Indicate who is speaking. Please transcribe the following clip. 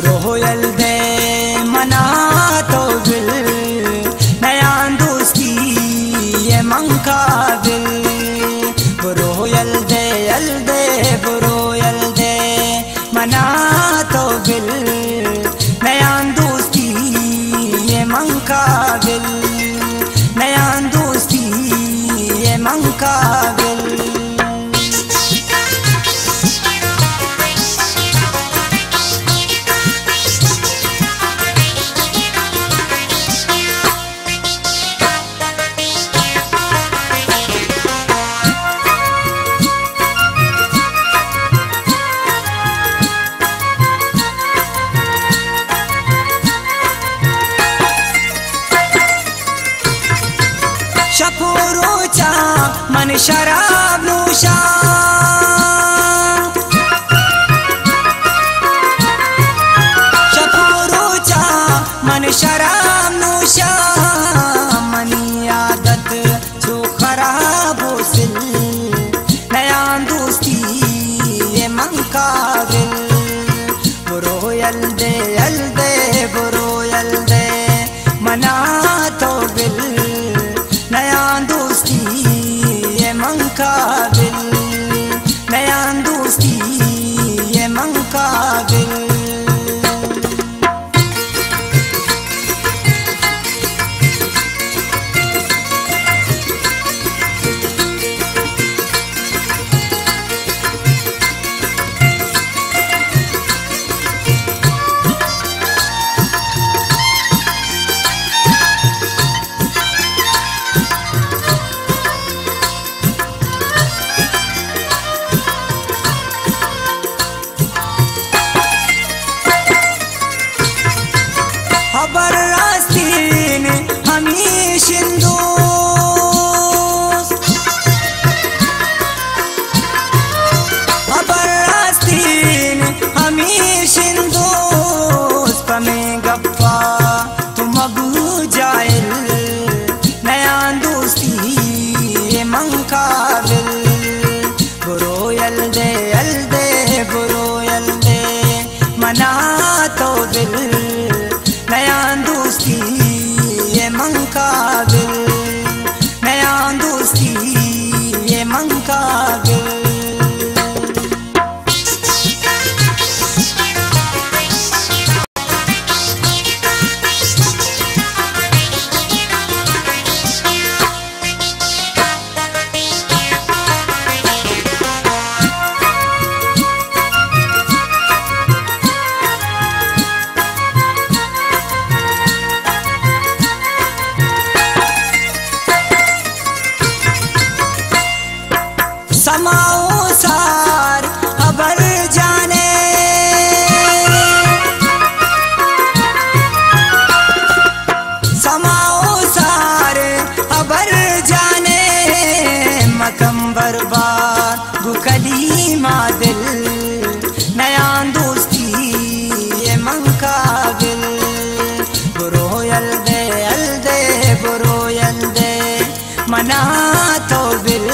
Speaker 1: Royal दे मना तो bill नया दोस्ती ये मंका बिल रोयल दे रोयल दे मना तो बिल नया दोस्ती ये मंका बिल नया दोस्ती ये मंका बिल। शपुरोचा मन शराब नूशा शपुरोचा मन शराब नूशा मनी आदत जो खराब हो सिल नया दोस्ती ये मंका बिल रोयल दे रोयल दे मना तो बिल नया दोस्ती ये मंका बिल नया दोस्ती ये मंका बिल। खबर रास्तीन हमीश खबर रास्तीन हमीश पमें गप्पा तुम अबू जाइल नया दोस्ती ये मंका बिल रोयल दे रोयल दे मना तो बिल नया दोस्ती ये मंका बिल नया दोस्ती ये मंका बिल। समाओ सार खबर जाने समाओ सार खबर जाने मकम बर्बाद बुकली मादिल नया दोस्ती ये मंका बिल रोयल दे रोयल दे मना तो बिल